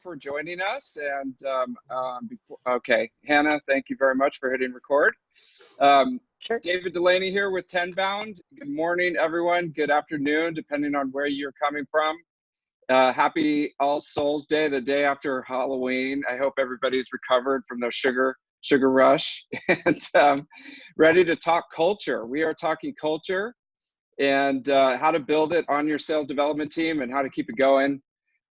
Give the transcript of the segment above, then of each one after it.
for joining us. And okay, Hannah, thank you very much for hitting record. Sure. David Delaney here with Tenbound. Good morning, everyone. Good afternoon, depending on where you're coming from. Happy All Souls Day, the day after Halloween. I hope everybody's recovered from their sugar rush and ready to talk culture. We are talking culture and how to build it on your sales development team and how to keep it going.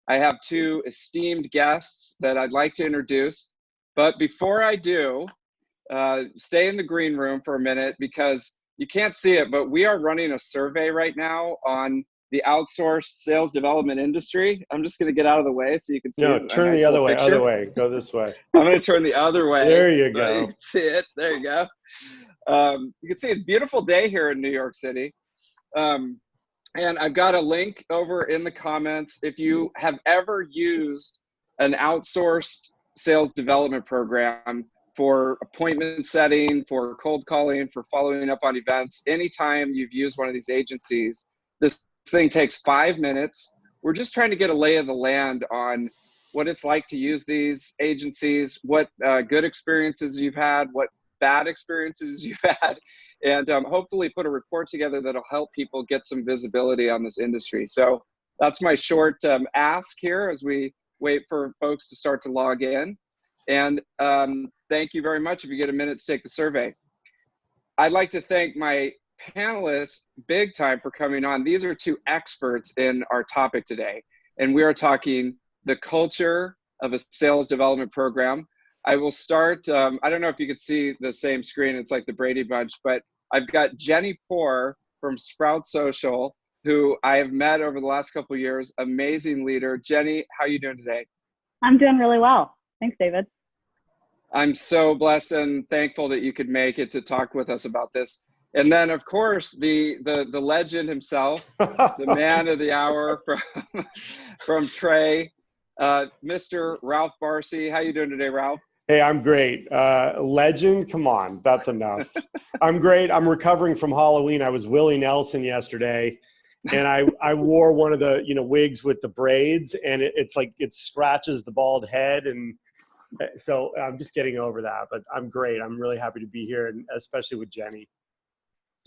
I have two esteemed guests that I'd like to introduce. But before I do, stay in the green room for a minute because you can't see it, but we are running a survey right now on the outsourced sales development industry. I'm just going to get out of the way so you can see it. No, turn the other way, Go this way. I'm going to turn the other way. There you so go. You can see it. There you go. You can see a beautiful day here in New York City. And I've got a link over in the comments. If you have ever used an outsourced sales development program for appointment setting, for cold calling, for following up on events, anytime you've used one of these agencies, this thing takes 5 minutes. We're just trying to get a lay of the land on what it's like to use these agencies, what good experiences you've had, what bad experiences you've had, and hopefully put a report together that'll help people get some visibility on this industry. So that's my short ask here as we wait for folks to start to log in. And thank you very much if you get a minute to take the survey. I'd like to thank my panelists big time for coming on. These are two experts in our topic today, and we are talking the culture of a sales development program. I will start, I don't know if you could see the same screen, it's like the Brady Bunch, but I've got Jenny Poore from Sprout Social, who I have met over the last couple of years, amazing leader. Jenny, how are you doing today? I'm doing really well. Thanks, David. I'm so blessed and thankful that you could make it to talk with us about this. And then, of course, the legend himself, the man of the hour from Trey, Mr. Ralph Barsi. How you doing today, Ralph? Hey, I'm great. Legend, come on, that's enough. I'm great. I'm recovering from Halloween. I was Willie Nelson yesterday, and I wore one of the wigs with the braids, and it's like it scratches the bald head, and so I'm just getting over that. But I'm great. I'm really happy to be here, and especially with Jenny.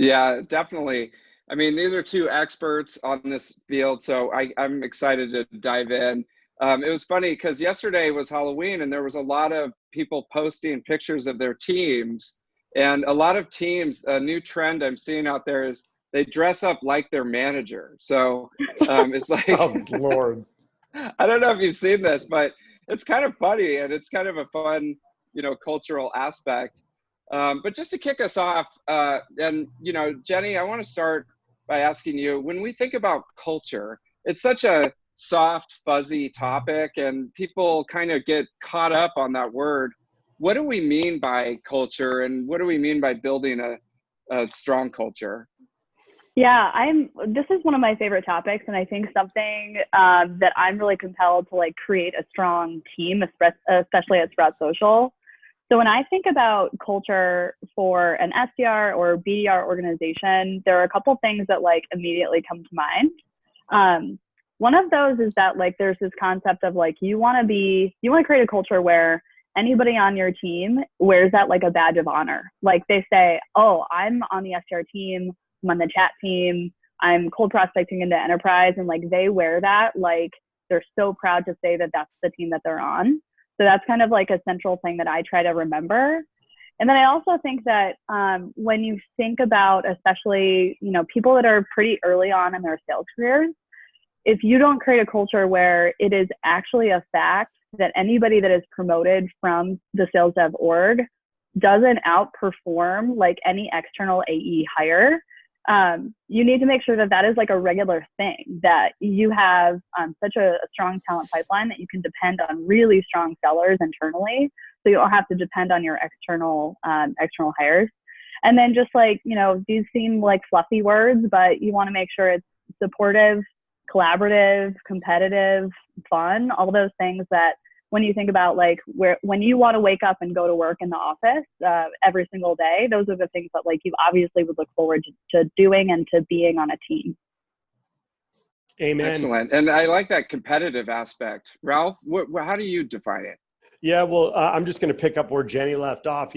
Yeah, definitely. I mean, these are two experts on this field, so I'm excited to dive in. It was funny because yesterday was Halloween and there was a lot of people posting pictures of their teams, and a lot of teams, a new trend I'm seeing out there is they dress up like their manager. So it's like, oh, Lord. I don't know if you've seen this, but it's kind of funny and it's kind of a fun, cultural aspect. But just to kick us off, and Jenny, I want to start by asking you, when we think about culture, it's such a soft, fuzzy topic, and people kind of get caught up on that word. What do we mean by culture, and what do we mean by building a strong culture? Yeah, this is one of my favorite topics, and I think something that I'm really compelled to create a strong team, especially at Sprout Social. So when I think about culture for an SDR or BDR organization, there are a couple things that immediately come to mind. One of those is that there's this concept of you want to create a culture where anybody on your team wears that a badge of honor. They say, oh, I'm on the SDR team, I'm on the chat team, I'm cold prospecting into enterprise, and they wear that they're so proud to say that that's the team that they're on. So that's kind of a central thing that I try to remember. And then I also think that when you think about, especially, people that are pretty early on in their sales careers, if you don't create a culture where it is actually a fact that anybody that is promoted from the sales dev org doesn't outperform any external AE hire, you need to make sure that that is a regular thing, that you have such a strong talent pipeline that you can depend on really strong sellers internally, so you don't have to depend on your external hires. And then just these seem like fluffy words, but you want to make sure it's supportive, collaborative, competitive, fun, all those things that when you think about when you want to wake up and go to work in the office every single day, those are the things that you obviously would look forward to doing and to being on a team. Amen. Excellent. And I like that competitive aspect. Ralph, how do you define it? Yeah, well, I'm just going to pick up where Jenny left off.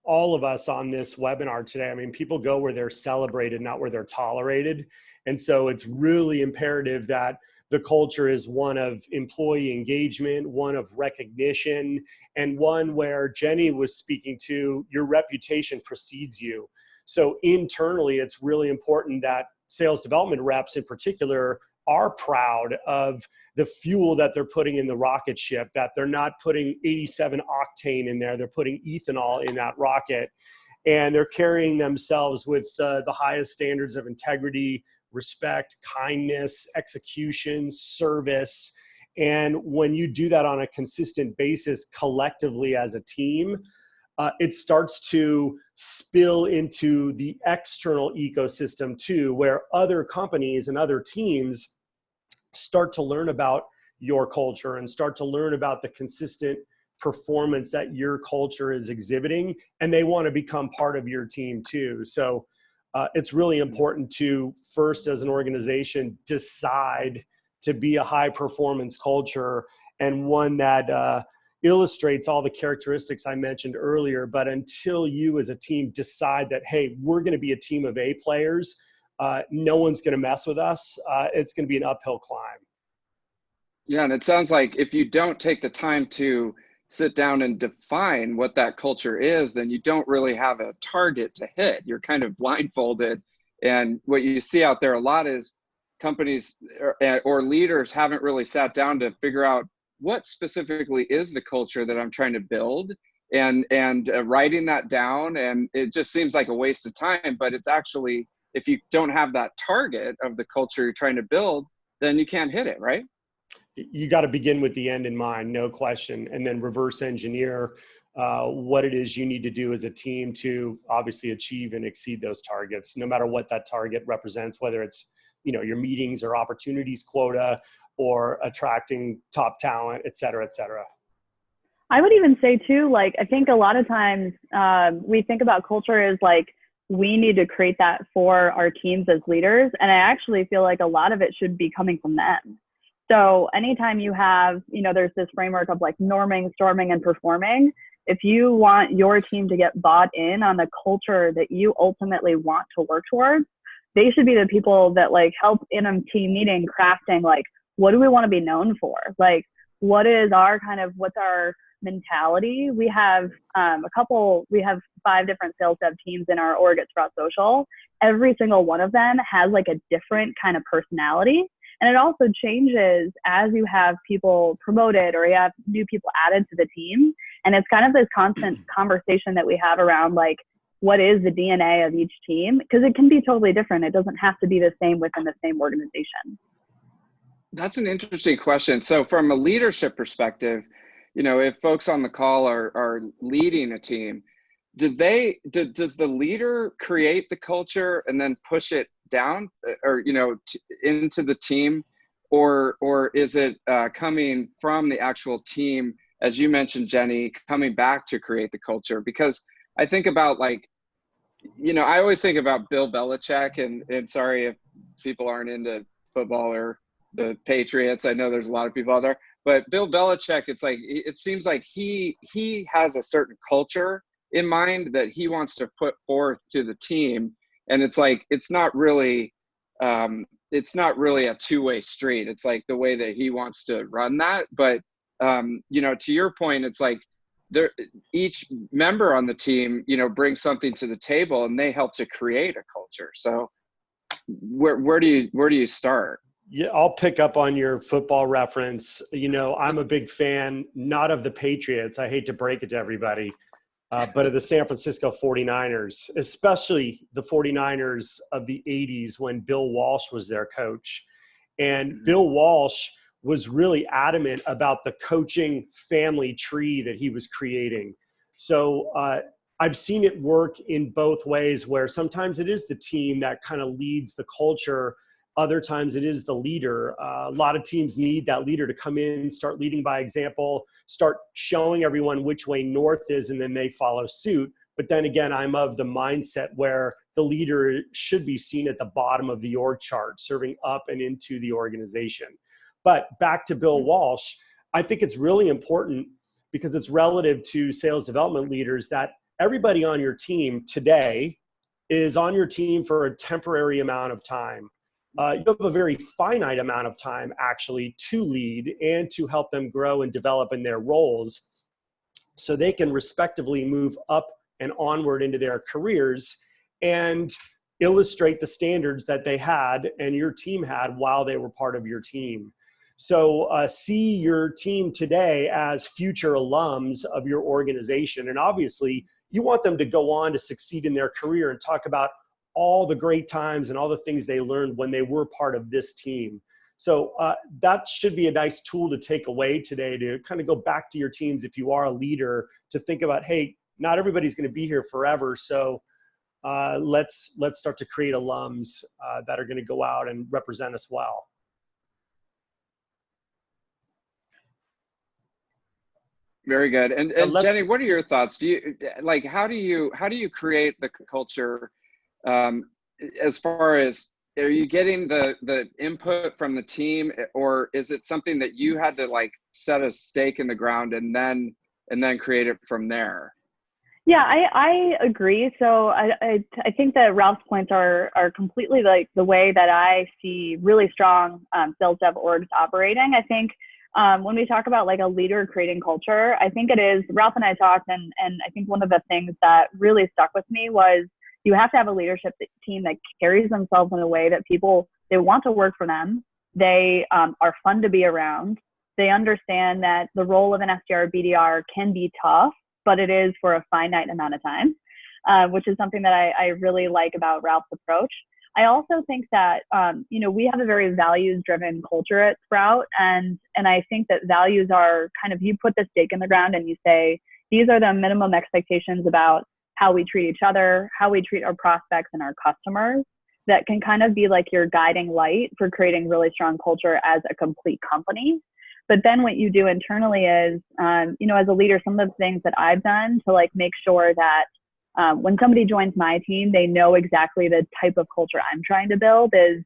All of us on this webinar today, I mean, people go where they're celebrated, not where they're tolerated. And so it's really imperative that the culture is one of employee engagement, one of recognition, and one where Jenny was speaking to, your reputation precedes you. So internally, it's really important that sales development reps in particular are proud of the fuel that they're putting in the rocket ship, that they're not putting 87 octane in there, they're putting ethanol in that rocket. And they're carrying themselves with the highest standards of integrity, respect, kindness, execution, service. And when you do that on a consistent basis collectively as a team, it starts to spill into the external ecosystem too, where other companies and other teams start to learn about your culture and start to learn about the consistent performance that your culture is exhibiting, and they want to become part of your team too. So it's really important to first, as an organization, decide to be a high performance culture and one that illustrates all the characteristics I mentioned earlier. But until you as a team decide that, hey, we're going to be a team of A players, no one's going to mess with us. It's going to be an uphill climb. Yeah, and it sounds like if you don't take the time to sit down and define what that culture is, then you don't really have a target to hit. You're kind of blindfolded. And what you see out there a lot is companies or leaders haven't really sat down to figure out what specifically is the culture that I'm trying to build, and writing that down. And it just seems like a waste of time, but it's actually, if you don't have that target of the culture you're trying to build, then you can't hit it, right? You got to begin with the end in mind, no question, and then reverse engineer what it is you need to do as a team to obviously achieve and exceed those targets, no matter what that target represents, whether it's, your meetings or opportunities quota or attracting top talent, et cetera, et cetera. I would even say too, like, I think a lot of times we think about culture as like, we need to create that for our teams as leaders. And I actually feel like a lot of it should be coming from them. So anytime you have, there's this framework of like norming, storming, and performing. If you want your team to get bought in on the culture that you ultimately want to work towards, they should be the people that like help in a team meeting crafting, like, what do we want to be known for? Like, what's our mentality? We have we have 5 different sales dev teams in our org at Sprout Social. Every single one of them has like a different kind of personality. And it also changes as you have people promoted or you have new people added to the team. And it's kind of this constant conversation that we have around like, what is the DNA of each team? Because it can be totally different. It doesn't have to be the same within the same organization. That's an interesting question. So from a leadership perspective, if folks on the call are leading a team, does the leader create the culture and then push it down or into the team, or is it coming from the actual team, as you mentioned, Jenny, coming back to create the culture? Because I think about I always think about Bill Belichick, and sorry if people aren't into football or the Patriots, I know there's a lot of people out there, but Bill Belichick, it seems like he has a certain culture in mind that he wants to put forth to the team. And it's like, it's not really a two-way street. It's like the way that he wants to run that. But, to your point, it's like each member on the team, brings something to the table and they help to create a culture. So where do you start? Yeah, I'll pick up on your football reference. I'm a big fan, not of the Patriots. I hate to break it to everybody. But of the San Francisco 49ers, especially the 49ers of the 80s when Bill Walsh was their coach. And Bill Walsh was really adamant about the coaching family tree that he was creating. So I've seen it work in both ways, where sometimes it is the team that kind of leads the culture. Other times it is the leader. A lot of teams need that leader to come in, start leading by example, start showing everyone which way north is, and then they follow suit. But then again, I'm of the mindset where the leader should be seen at the bottom of the org chart, serving up and into the organization. But back to Bill Walsh, I think it's really important because it's relative to sales development leaders that everybody on your team today is on your team for a temporary amount of time. You have a very finite amount of time actually to lead and to help them grow and develop in their roles so they can respectively move up and onward into their careers and illustrate the standards that they had and your team had while they were part of your team. So see your team today as future alums of your organization. And obviously, you want them to go on to succeed in their career and talk about all the great times and all the things they learned when they were part of this team. So that should be a nice tool to take away today to kind of go back to your teams if you are a leader to think about, hey, not everybody's going to be here forever. So let's start to create alums that are going to go out and represent us well. Very good. And Jenny, what are your thoughts? Do you like how do you create the culture as far as, are you getting the input from the team, or is it something that you had to like set a stake in the ground and then create it from there? Yeah, I agree. So I think that Ralph's points are completely like the way that I see really strong sales dev orgs operating. I think when we talk about like a leader creating culture, I think it is, Ralph and I talked, and I think one of the things that really stuck with me was you have to have a leadership team that carries themselves in a way that people, they want to work for them. They are fun to be around. They understand that the role of an SDR, BDR can be tough, but it is for a finite amount of time, which is something that I really like about Ralph's approach. I also think that, we have a very values-driven culture at Sprout, and I think that values are kind of, you put the stake in the ground and you say, these are the minimum expectations about how we treat each other, how we treat our prospects and our customers, that can kind of be like your guiding light for creating really strong culture as a complete company. But then what you do internally is, as a leader, some of the things that I've done to like make sure that when somebody joins my team, they know exactly the type of culture I'm trying to build is,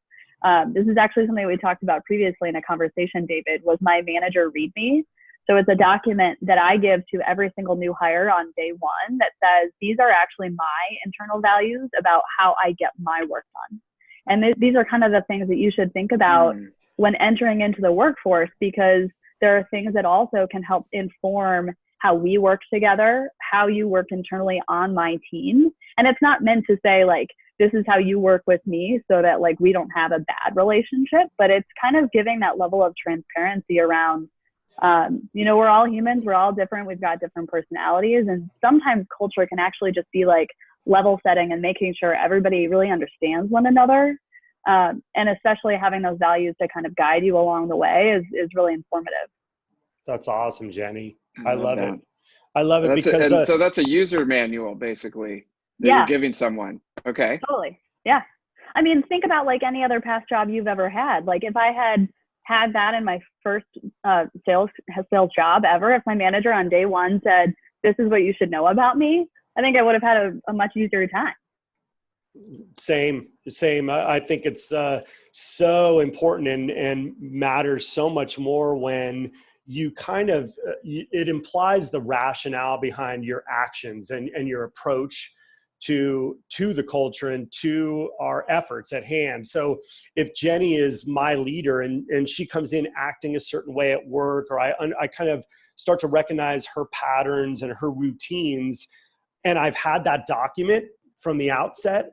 this is actually something we talked about previously in a conversation, David, was my manager README. So it's a document that I give to every single new hire on day one that says, these are actually my internal values about how I get my work done. And these are kind of the things that you should think about when entering into the workforce, because there are things that also can help inform how we work together, how you work internally on my team. And it's not meant to say like, this is how you work with me so that like we don't have a bad relationship, but it's kind of giving that level of transparency around, we're all humans, we're all different, we've got different personalities. And sometimes culture can actually just be like level setting and making sure everybody really understands one another. And especially having those values to kind of guide you along the way is really informative. That's awesome, Jenny. I love it. I love it so that's a user manual basically that you're giving someone. Okay. Totally. Yeah. I mean, think about like any other past job you've ever had. Like if I had that in my first sales job ever, if my manager on day one said, this is what you should know about me, I think I would have had a much easier time. Same. I think it's so important and matters so much more when you kind of, it implies the rationale behind your actions and your approach to the culture and to our efforts at hand. So if Jenny is my leader and she comes in acting a certain way at work, or I kind of start to recognize her patterns and her routines, and I've had that document from the outset,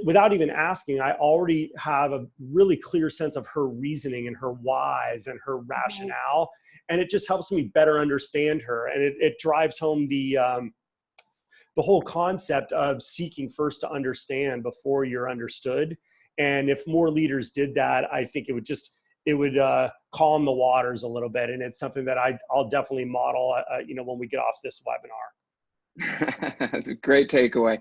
without even asking, I already have a really clear sense of her reasoning and her whys and her rationale. And it just helps me better understand her. And it drives home the whole concept of seeking first to understand before you're understood. And if more leaders did that, I think it would calm the waters a little bit. And it's something that I'll definitely model, when we get off this webinar. Great takeaway.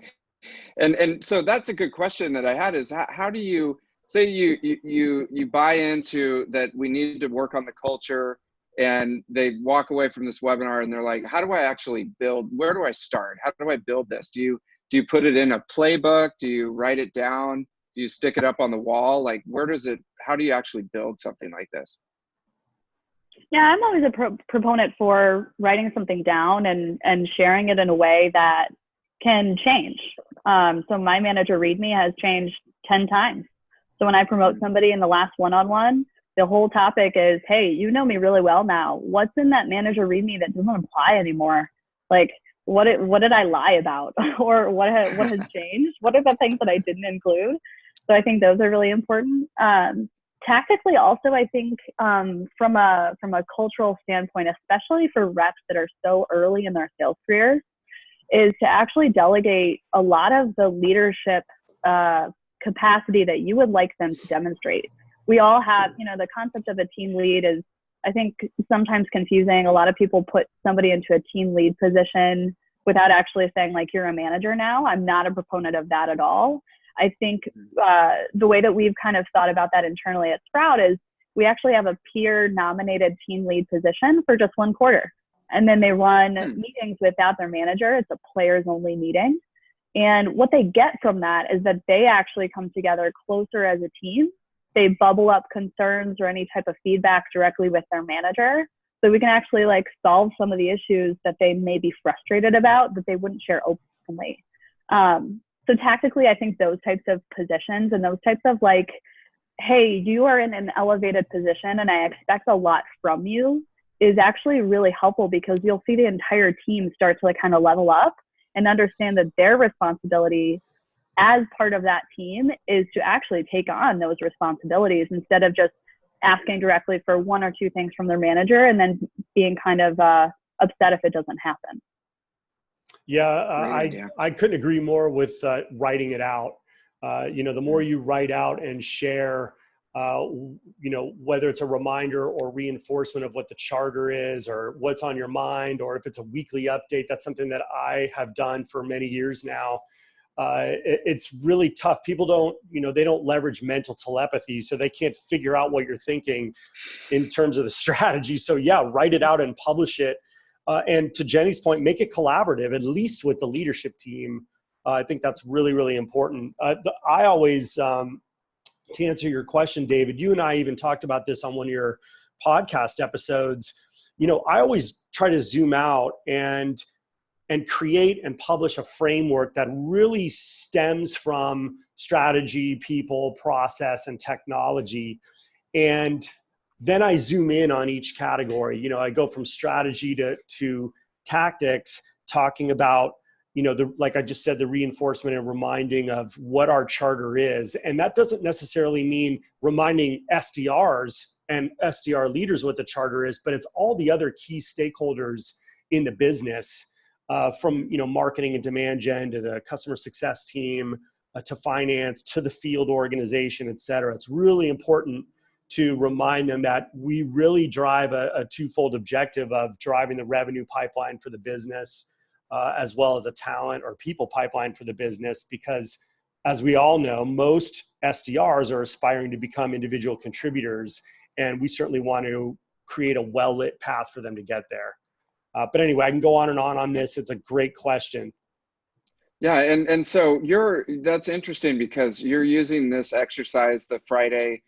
And so that's a good question that I had is how do you say you buy into that we need to work on the culture and they walk away from this webinar and they're like, how do I actually build? Where do I start? How do I build this? Do you put it in a playbook? Do you write it down? Do you stick it up on the wall? Like, how do you actually build something like this? Yeah, I'm always a proponent for writing something down and sharing it in a way that can change. So my manager README has changed 10 times. So when I promote somebody in the last one-on-one, the whole topic is, hey, you know me really well now. What's in that manager README that doesn't apply anymore? Like, what did I lie about? Or what has changed? What are the things that I didn't include? So I think those are really important. Tactically also, I think from a cultural standpoint, especially for reps that are so early in their sales careers, is to actually delegate a lot of the leadership capacity that you would like them to demonstrate. We all have, the concept of a team lead is, I think, sometimes confusing. A lot of people put somebody into a team lead position without actually saying, like, you're a manager now. I'm not a proponent of that at all. I think the way that we've kind of thought about that internally at Sprout is we actually have a peer nominated team lead position for just 1 quarter. And then they run meetings without their manager. It's a players only meeting. And what they get from that is that they actually come together closer as a team. They bubble up concerns or any type of feedback directly with their manager. So we can actually solve some of the issues that they may be frustrated about that they wouldn't share openly. So tactically, I think those types of positions and those types of hey, you are in an elevated position and I expect a lot from you is actually really helpful, because you'll see the entire team start to kind of level up and understand that their responsibility as part of that team is to actually take on those responsibilities instead of just asking directly for 1 or 2 things from their manager and then being kind of upset if it doesn't happen. Yeah, I couldn't agree more with writing it out. The more you write out and share, whether it's a reminder or reinforcement of what the charter is or what's on your mind, or if it's a weekly update, that's something that I have done for many years now. It's really tough. People don't, they don't leverage mental telepathy, so they can't figure out what you're thinking in terms of the strategy. So yeah, write it out and publish it. And to Jenny's point, make it collaborative, at least with the leadership team. I think that's really, really important. I always, to answer your question, David, you and I even talked about this on one of your podcast episodes. I always try to zoom out and create and publish a framework that really stems from strategy, people, process, and technology. And then I zoom in on each category. I go from strategy to tactics, talking about, like I just said, the reinforcement and reminding of what our charter is. And that doesn't necessarily mean reminding SDRs and SDR leaders what the charter is, but it's all the other key stakeholders in the business, from, marketing and demand gen to the customer success team, to finance, to the field organization, et cetera. It's really important to remind them that we really drive a twofold objective of driving the revenue pipeline for the business, as well as a talent or people pipeline for the business. Because as we all know, most SDRs are aspiring to become individual contributors, and we certainly want to create a well-lit path for them to get there. But anyway, I can go on and on this. It's a great question. Yeah, and so that's interesting, because you're using this exercise, the Friday,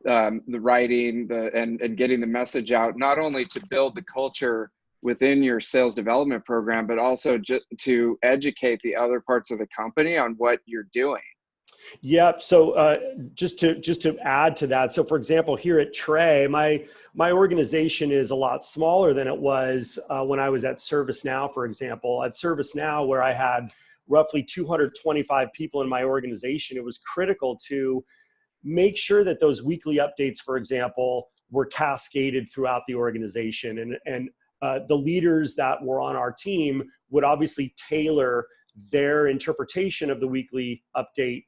the writing, and getting the message out, not only to build the culture within your sales development program, but also to educate the other parts of the company on what you're doing. Yeah. So just to add to that, so for example, here at Trey, my organization is a lot smaller than it was when I was at ServiceNow, for example. At ServiceNow, where I had roughly 225 people in my organization, it was critical to make sure that those weekly updates, for example, were cascaded throughout the organization. And the leaders that were on our team would obviously tailor their interpretation of the weekly update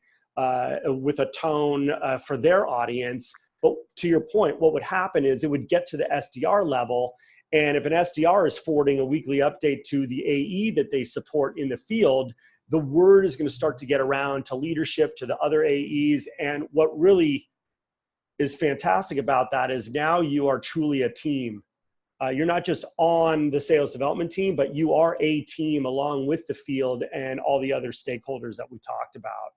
with a tone for their audience. But to your point, what would happen is it would get to the SDR level. And if an SDR is forwarding a weekly update to the AE that they support in the field, the word is going to start to get around to leadership, to the other AEs. And what really is fantastic about that is now you are truly a team. you're not just on the sales development team, but you are a team along with the field and all the other stakeholders that we talked about.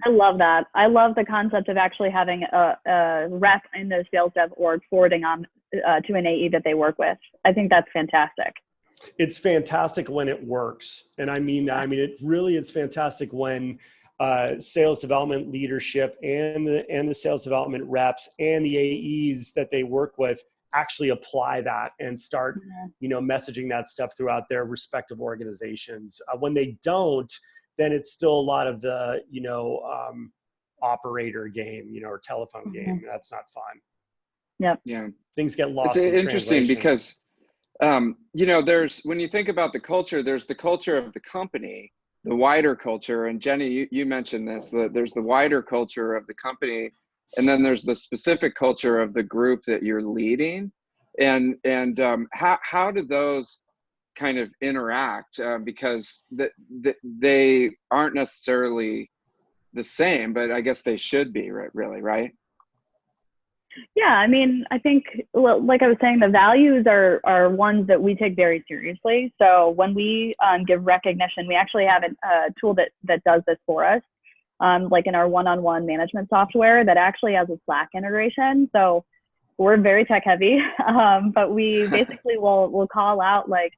I love that. I love the concept of actually having a rep in the sales dev org forwarding on to an AE that they work with. I think that's fantastic. It's fantastic when it works. And I mean, it really is fantastic when sales development leadership and the sales development reps and the AEs that they work with actually apply that and start, messaging that stuff throughout their respective organizations. When they don't, then it's still a lot of the, operator game, or telephone game. That's not fun. Yep. Yeah. Things get lost. It's interesting because, there's, when you think about the culture, there's the culture of the company, the wider culture. And Jenny, you mentioned this, that there's the wider culture of the company, and then there's the specific culture of the group that you're leading. And how do those kind of interact? Because they aren't necessarily the same, but I guess they should be, really, right? Yeah, I mean, I think, like I was saying, the values are ones that we take very seriously. So when we give recognition, we actually have a tool that does this for us, like in our one-on-one management software that actually has a Slack integration. So we're very tech heavy, but we basically will call out, like,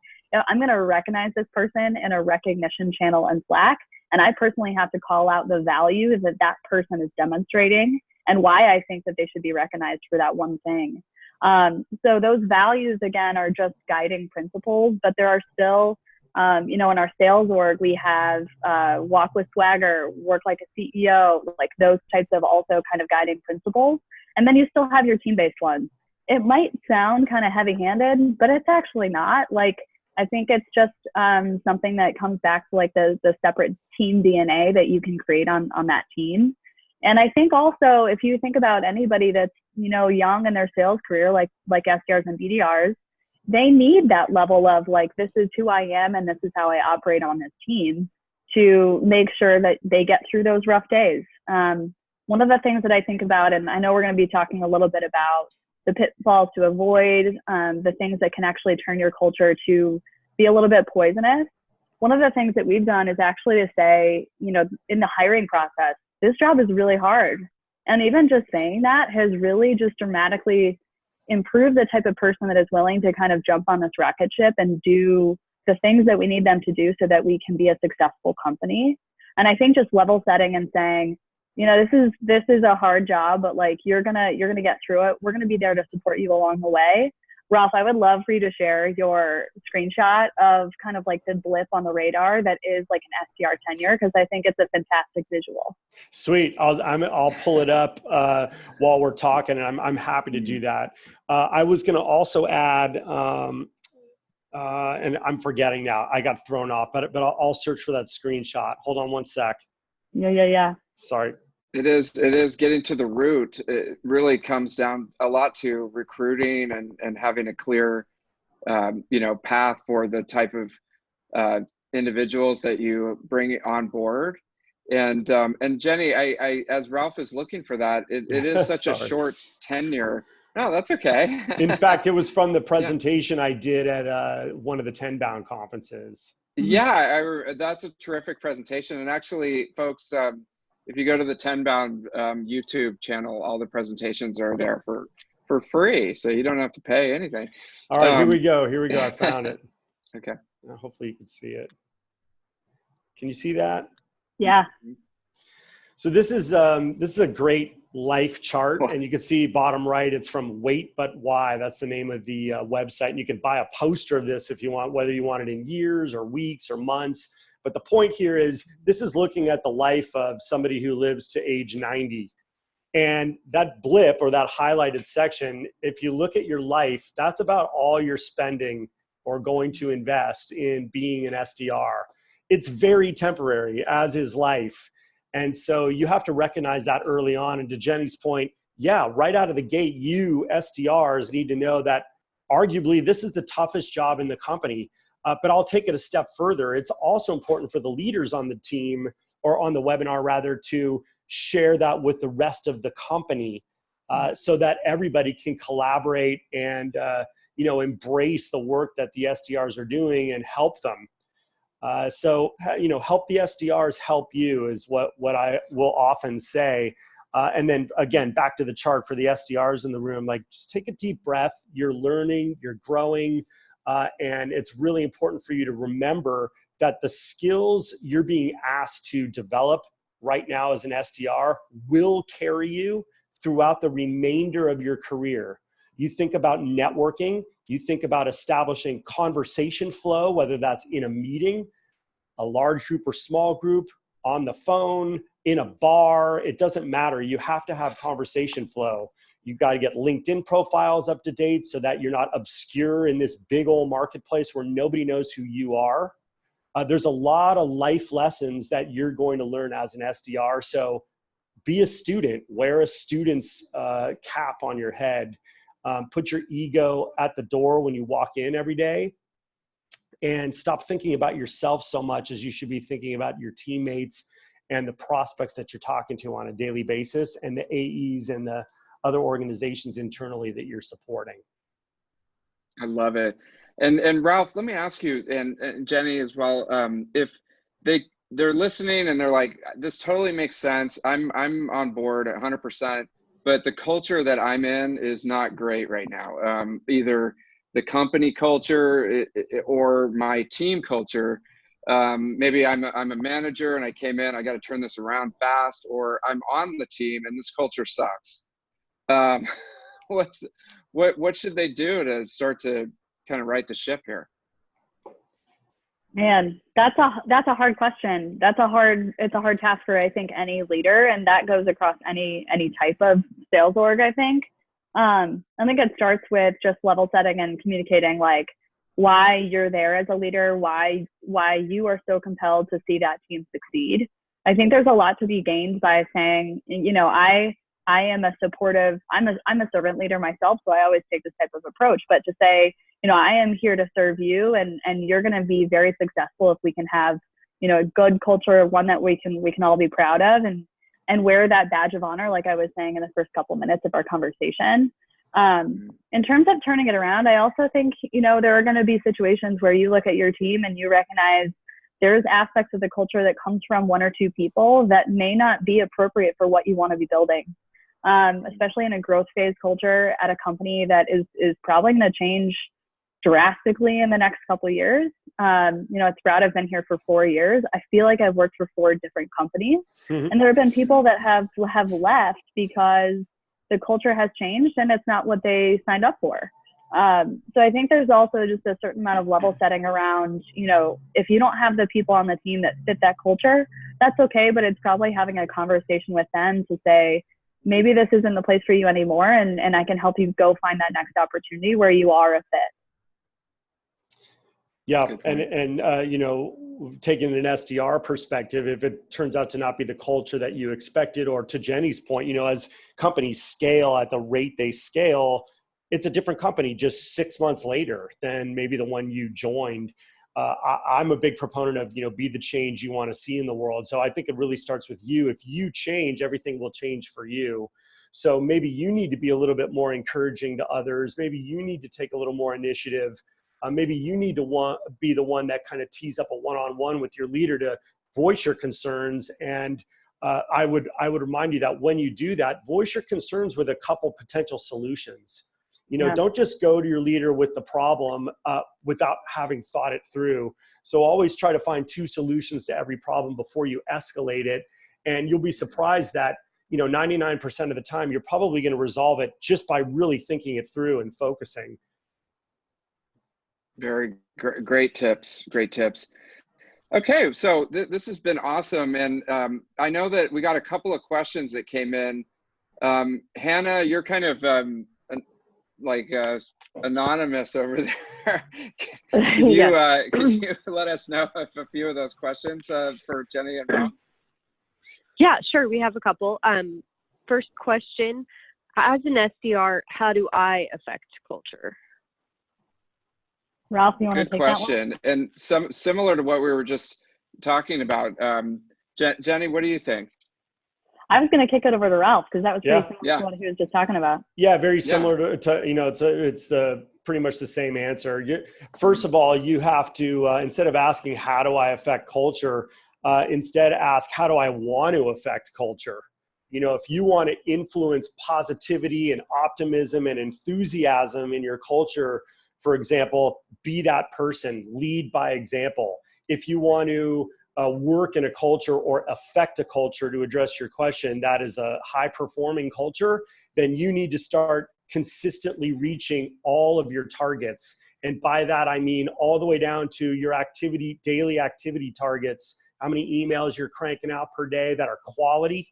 I'm going to recognize this person in a recognition channel in Slack. And I personally have to call out the value that that person is demonstrating and why I think that they should be recognized for that one thing. So those values, again, are just guiding principles, but there are still, in our sales org, we have walk with swagger, work like a CEO, like those types of also kind of guiding principles. And then you still have your team-based ones. It might sound kind of heavy-handed, but it's actually not. Like, I think it's just something that comes back to like the separate team DNA that you can create on that team. And I think also, if you think about anybody that's, young in their sales career, like SDRs and BDRs, they need that level of like, this is who I am and this is how I operate on this team to make sure that they get through those rough days. One of the things that I think about, and I know we're going to be talking a little bit about the pitfalls to avoid, the things that can actually turn your culture to be a little bit poisonous. One of the things that we've done is actually to say, in the hiring process, this job is really hard. And even just saying that has really just dramatically improved the type of person that is willing to kind of jump on this rocket ship and do the things that we need them to do so that we can be a successful company. And I think just level setting and saying, this is a hard job, but like you're gonna get through it. We're gonna be there to support you along the way. Ralph, I would love for you to share your screenshot of kind of like the blip on the radar that is like an SDR tenure, because I think it's a fantastic visual. Sweet. I'll pull it up while we're talking, and I'm happy to do that. I was going to also add, and I'm forgetting now. I got thrown off, but I'll search for that screenshot. Hold on one sec. Yeah. Sorry. It is getting to the root. It really comes down a lot to recruiting and having a clear, path for the type of individuals that you bring on board. And Jenny, I as Ralph is looking for that, it is such a short tenure. No, that's okay. In fact, it was from the presentation I did at one of the Tenbound conferences. Yeah, that's a terrific presentation. And actually, folks, if you go to the Tenbound YouTube channel, all the presentations are there for free, so you don't have to pay anything. All right, here we go. I found it. Okay. Hopefully you can see it. Can you see that? Yeah. So this is a great life chart, and you can see bottom right, it's from Wait But Why. That's the name of the website, and you can buy a poster of this if you want, whether you want it in years or weeks or months. But the point here is this is looking at the life of somebody who lives to age 90. And that blip or that highlighted section, if you look at your life, that's about all you're spending or going to invest in being an SDR. It's very temporary, as is life. And so you have to recognize that early on. And to Jenny's point, right out of the gate, you SDRs need to know that arguably this is the toughest job in the company. But I'll take it a step further. It's also important for the leaders on the team, or on the webinar rather, to share that with the rest of the company so that everybody can collaborate and embrace the work that the SDRs are doing and help them. So help the SDRs help you is what I will often say. And then again, back to the chart for the SDRs in the room, like just take a deep breath. You're learning, you're growing, and it's really important for you to remember that the skills you're being asked to develop right now as an SDR will carry you throughout the remainder of your career. You think about networking, you think about establishing conversation flow, whether that's in a meeting, a large group or small group, on the phone, in a bar, it doesn't matter. You have to have conversation flow. You've got to get LinkedIn profiles up to date so that you're not obscure in this big old marketplace where nobody knows who you are. There's a lot of life lessons that you're going to learn as an SDR. So be a student, wear a student's cap on your head, put your ego at the door when you walk in every day, and stop thinking about yourself so much as you should be thinking about your teammates and the prospects that you're talking to on a daily basis, and the AEs and the other organizations internally that you're supporting. I love it. And Ralph, let me ask you, and Jenny as well, if they're listening and they're like, this totally makes sense. I'm on board 100%, but the culture that I'm in is not great right now. Either the company culture or my team culture. Maybe I'm a manager and I came in, I got to turn this around fast, or I'm on the team and this culture sucks. What should they do to start to kind of right the ship here? Man, that's a hard question. It's a hard task for, I think, any leader, and that goes across any type of sales org, I think. I think it starts with just level setting and communicating like why you're there as a leader, why you are so compelled to see that team succeed. I think there's a lot to be gained by saying, I am a supportive, I'm a servant leader myself, so I always take this type of approach, but to say, I am here to serve you, and you're going to be very successful if we can have, a good culture, one that we can all be proud of, and wear that badge of honor, like I was saying in the first couple minutes of our conversation. In terms of turning it around, I also think, there are going to be situations where you look at your team and you recognize there's aspects of the culture that comes from one or two people that may not be appropriate for what you want to be building. Especially in a growth phase culture at a company that is probably going to change drastically in the next couple of years. At Sprout, I've been here for 4 years. I feel like I've worked for 4 different companies, and there have been people that have left because the culture has changed and it's not what they signed up for. So I think there's also just a certain amount of level setting around, if you don't have the people on the team that fit that culture, that's okay, but it's probably having a conversation with them to say, maybe this isn't the place for you anymore, and I can help you go find that next opportunity where you are a fit. Yeah, and taking an SDR perspective, if it turns out to not be the culture that you expected, or to Jenny's point, as companies scale at the rate they scale, it's a different company just 6 months later than maybe the one you joined. I'm a big proponent of, be the change you want to see in the world. So I think it really starts with you. If you change, everything will change for you. So maybe you need to be a little bit more encouraging to others. Maybe you need to take a little more initiative. Maybe you need to be the one that kind of tees up a one-on-one with your leader to voice your concerns. And I would remind you that when you do that, voice your concerns with a couple potential solutions. Don't just go to your leader with the problem without having thought it through. So always try to find 2 solutions to every problem before you escalate it. And you'll be surprised that, 99% of the time, you're probably going to resolve it just by really thinking it through and focusing. Very great tips. Great tips. Okay, so this has been awesome. And I know that we got a couple of questions that came in. Hannah, you're kind of anonymous over there. Can you let us know if a few of those questions for Jenny and Rob? Yeah, sure. We have a couple. First question, as an SDR, how do I affect culture? Ralph, you want to take that one? Good question. And similar to what we were just talking about. Jenny, what do you think? I was going to kick it over to Ralph because that was pretty similar Yeah. to what he was just talking about. Yeah, very similar to it's the pretty much the same answer. First of all, you have to instead of asking how do I affect culture, instead ask how do I want to affect culture. If you want to influence positivity and optimism and enthusiasm in your culture, for example, be that person, lead by example. If you want to work in a culture or affect a culture, to address your question, that is a high performing culture, then you need to start consistently reaching all of your targets. And by that, I mean all the way down to your daily activity targets, how many emails you're cranking out per day that are quality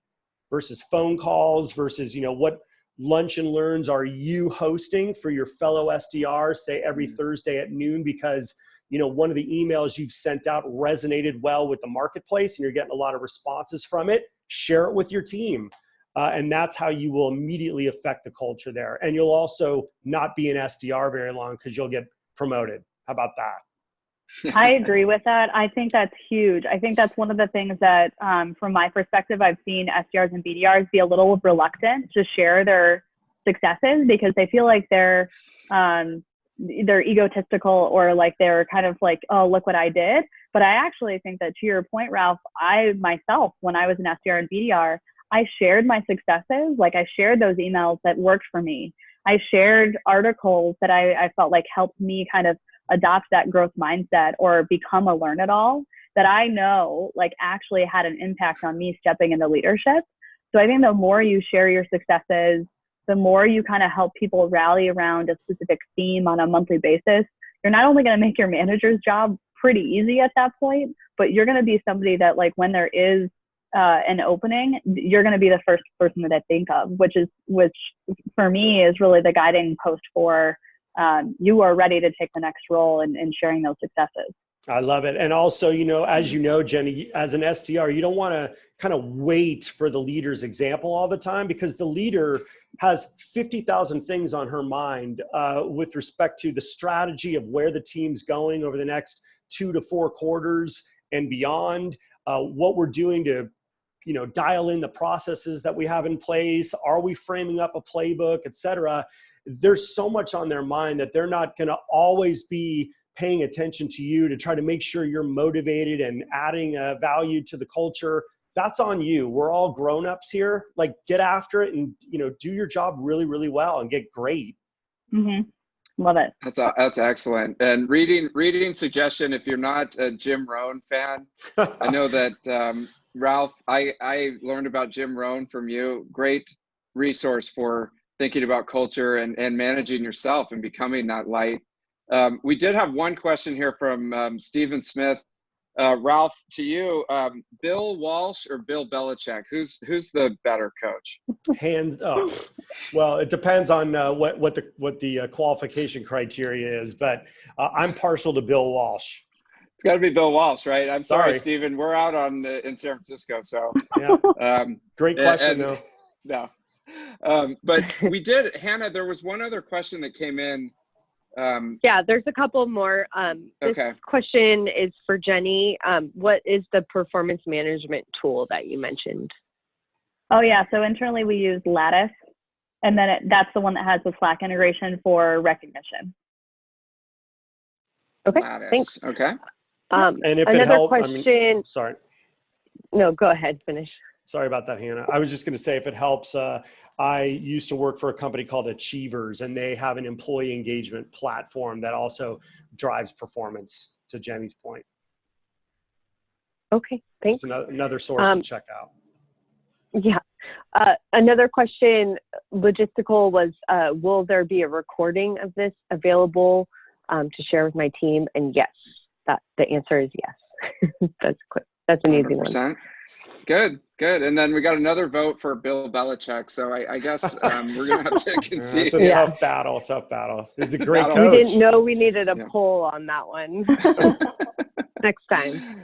versus phone calls versus, what lunch and learns are you hosting for your fellow SDRs, say every Thursday at noon, because one of the emails you've sent out resonated well with the marketplace and you're getting a lot of responses from it. Share it with your team. And that's how you will immediately affect the culture there. And you'll also not be an SDR very long because you'll get promoted. How about that? I agree with that. I think that's huge. I think that's one of the things that, from my perspective, I've seen SDRs and BDRs be a little reluctant to share their successes because they feel like they're egotistical or like they're kind of like, oh, look what I did. But I actually think that, to your point, Ralph, I myself, when I was an SDR and BDR, I shared my successes. Like I shared those emails that worked for me. I shared articles that I felt like helped me kind of adopt that growth mindset or become a learn-it-all that I know like actually had an impact on me stepping into leadership. So I think the more you share your successes, the more you kind of help people rally around a specific theme on a monthly basis, you're not only going to make your manager's job pretty easy at that point, but you're going to be somebody that like when there is an opening, you're going to be the first person that I think of, which for me is really the guiding post for you are ready to take the next role in sharing those successes. I love it. And also, as you know, Jenny, as an SDR, you don't want to kind of wait for the leader's example all the time because the leader has 50,000 things on her mind with respect to the strategy of where the team's going over the next 2 to 4 quarters and beyond, what we're doing to dial in the processes that we have in place. Are we framing up a playbook, et cetera? There's so much on their mind that they're not going to always be paying attention to you to try to make sure you're motivated and adding value to the culture. That's on you. We're all grown-ups here. Like get after it and, do your job really, really well and get great. Mm-hmm. Love it. That's excellent. And reading suggestion, if you're not a Jim Rohn fan, I know that Ralph, I learned about Jim Rohn from you. Great resource for thinking about culture and managing yourself and becoming that light. We did have one question here from Stephen Smith. Ralph, to you, Bill Walsh or Bill Belichick? Who's the better coach? Well, it depends on what the qualification criteria is, but I'm partial to Bill Walsh. It's got to be Bill Walsh, right? I'm sorry, Stephen. We're out in San Francisco, so yeah. Great question, though. No, but we did, Hannah. There was one other question that came in. Yeah, there's a couple more. This question is for Jenny. What is the performance management tool that you mentioned? Oh yeah, so internally we use Lattice, and then that's the one that has the Slack integration for recognition. Okay, Lattice. Thanks. Okay. And if another it helps, question. Sorry. No, go ahead. Finish. Sorry about that, Hannah. I was just going to say, if it helps, I used to work for a company called Achievers, and they have an employee engagement platform that also drives performance, to Jenny's point. Okay, thanks. Just another source to check out. Yeah. Another question, logistical, was will there be a recording of this available to share with my team? And yes, the answer is yes. That's quick. That's an easy 100%. One. Good. And then we got another vote for Bill Belichick. So I guess we're going to have to concede. It's a tough battle. He's a great coach. We didn't know we needed a poll on that one. Next time.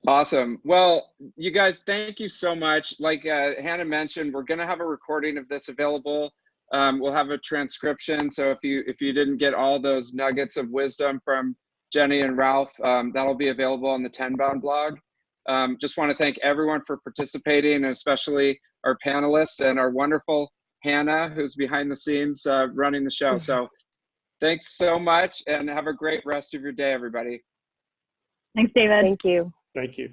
Awesome. Well, you guys, thank you so much. Like Hannah mentioned, we're going to have a recording of this available. We'll have a transcription. So if you didn't get all those nuggets of wisdom from Jenny and Ralph, that'll be available on the Tenbound blog. Just want to thank everyone for participating, and especially our panelists and our wonderful Hannah, who's behind the scenes running the show. So thanks so much, and have a great rest of your day, everybody. Thanks, David. Thank you. Thank you.